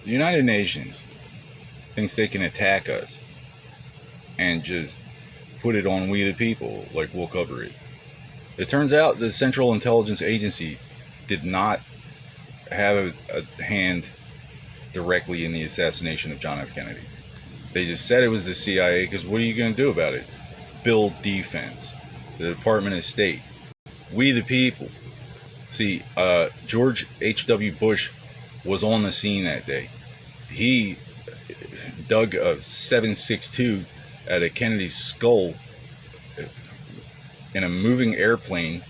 The United Nations thinks they can attack us and just put it on we the people, like we'll cover it. It turns out the Central Intelligence Agency did not have a hand directly in the assassination of John F. Kennedy. They just said it was the CIA because what are you going to do about it? Build defense. The Department of State. We the people. See, George H.W. Bush was on the scene that day. He dug a 7.62 out of Kennedy's skull in a moving airplane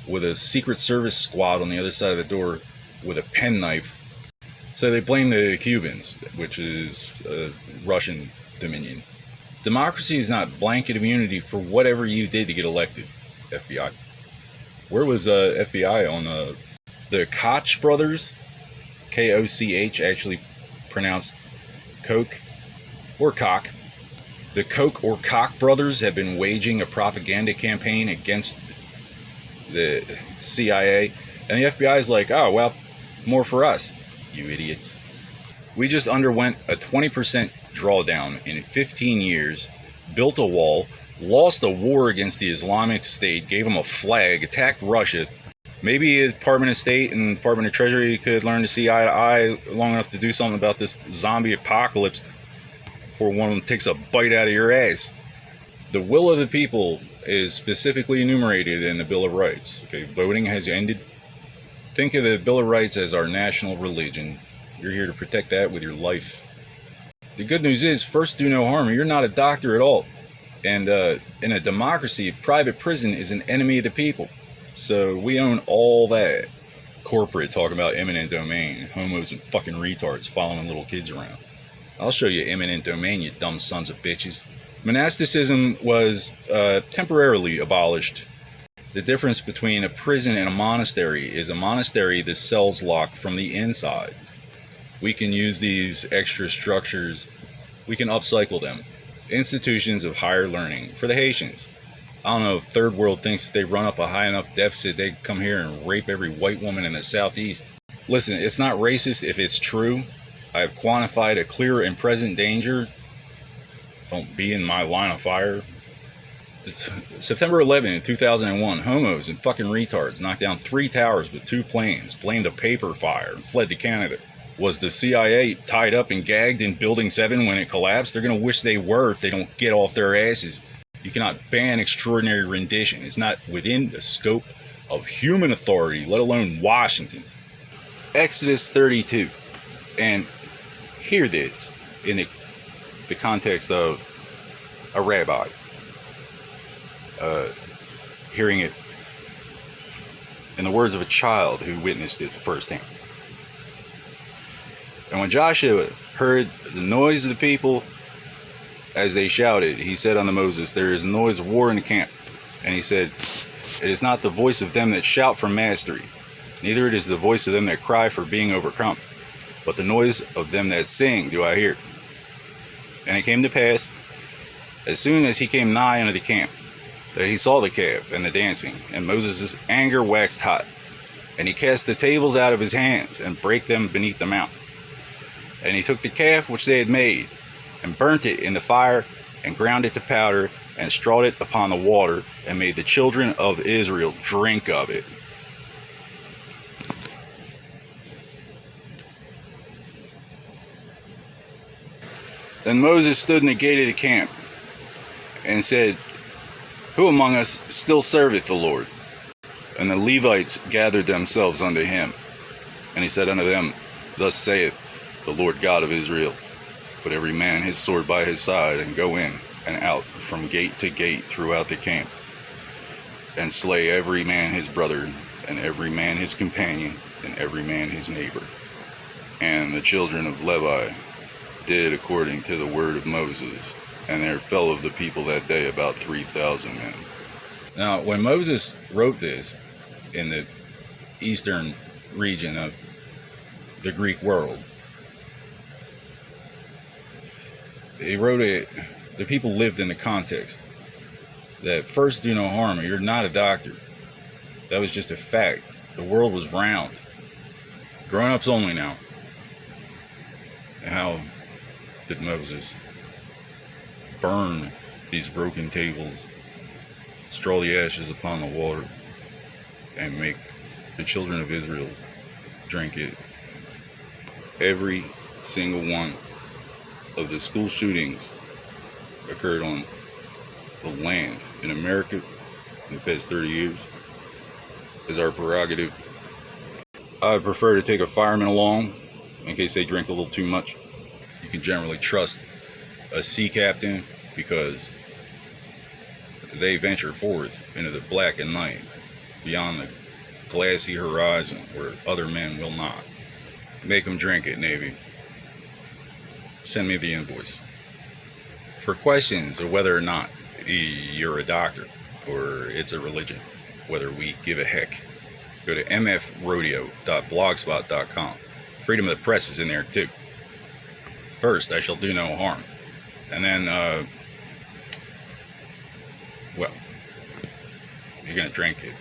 with a Secret Service squad on the other side of the door with a penknife. So they blame the Cubans, which is Russian dominion. Democracy is not blanket immunity for whatever you did to get elected, FBI. Where was FBI on the Koch brothers? K-O-C-H, actually pronounced Koch or Cock. The Koch or Koch brothers have been waging a propaganda campaign against the CIA. And the FBI is like, oh, well, more for us, you idiots. We just underwent a 20% drawdown in 15 years, built a wall, lost a war against the Islamic State, gave them a flag, attacked Russia. Maybe the Department of State and Department of Treasury could learn to see eye to eye long enough to do something about this zombie apocalypse before one of them takes a bite out of your ass. The will of the people is specifically enumerated in the Bill of Rights. Okay, voting has ended. Think of the Bill of Rights as our national religion. You're here to protect that with your life. The good news is, first do no harm. You're not a doctor at all. And in a democracy, private prison is an enemy of the people. So we own all that. Corporate talking about eminent domain. Homos and fucking retards following little kids around. I'll show you eminent domain, you dumb sons of bitches. Monasticism was temporarily abolished. The difference between a prison and a monastery is a monastery, the cells lock from the inside. We can use these extra structures. We can upcycle them. Institutions of higher learning. For the Haitians, I don't know if third world thinks if they run up a high enough deficit, they come here and rape every white woman in the southeast. Listen, it's not racist if it's true. I have quantified a clear and present danger. Don't be in my line of fire. September 11th, 2001, homos and fucking retards knocked down 3 towers with 2 planes, blamed a paper fire, and fled to Canada. Was the CIA tied up and gagged in Building 7 when it collapsed? They're going to wish they were if they don't get off their asses. You cannot ban extraordinary rendition. It's not within the scope of human authority, let alone Washington's. Exodus 32. And hear this in the context of a rabbi. Hearing it in the words of a child who witnessed it firsthand. And when Joshua heard the noise of the people as they shouted, he said unto Moses, there is a noise of war in the camp. And he said, it is not the voice of them that shout for mastery, neither it is the voice of them that cry for being overcome, but the noise of them that sing do I hear. And it came to pass, as soon as he came nigh unto the camp, that he saw the calf and the dancing, and Moses' anger waxed hot. And he cast the tables out of his hands, and brake them beneath the mount. And he took the calf which they had made, and burnt it in the fire, and ground it to powder, and strawed it upon the water, and made the children of Israel drink of it. Then Moses stood in the gate of the camp, and said, who among us still serveth the Lord? And the Levites gathered themselves unto him. And he said unto them, thus saith the Lord God of Israel, put every man his sword by his side, and go in and out from gate to gate throughout the camp, and slay every man his brother, and every man his companion, and every man his neighbor. And the children of Levi did according to the word of Moses. And there fell of the people that day about 3,000 men. Now, when Moses wrote this in the eastern region of the Greek world, he wrote it, the people lived in the context that first do no harm. You're not a doctor. That was just a fact. The world was round. Grown-ups only now. How did Moses burn these broken tables, straw the ashes upon the water, and make the children of Israel drink it? Every single one of the school shootings occurred on the land in America in the past 30 years. Is our prerogative. I prefer to take a fireman along in case they drink a little too much. You can generally trust a sea captain because they venture forth into the black and night beyond the glassy horizon where other men will not. Make them drink it, Navy. Send me the invoice. For questions of whether or not you're a doctor or it's a religion, whether we give a heck, go to mfrodeo.blogspot.com. Freedom of the press is in there too. First, I shall do no harm. And then, well, you're going to drink it.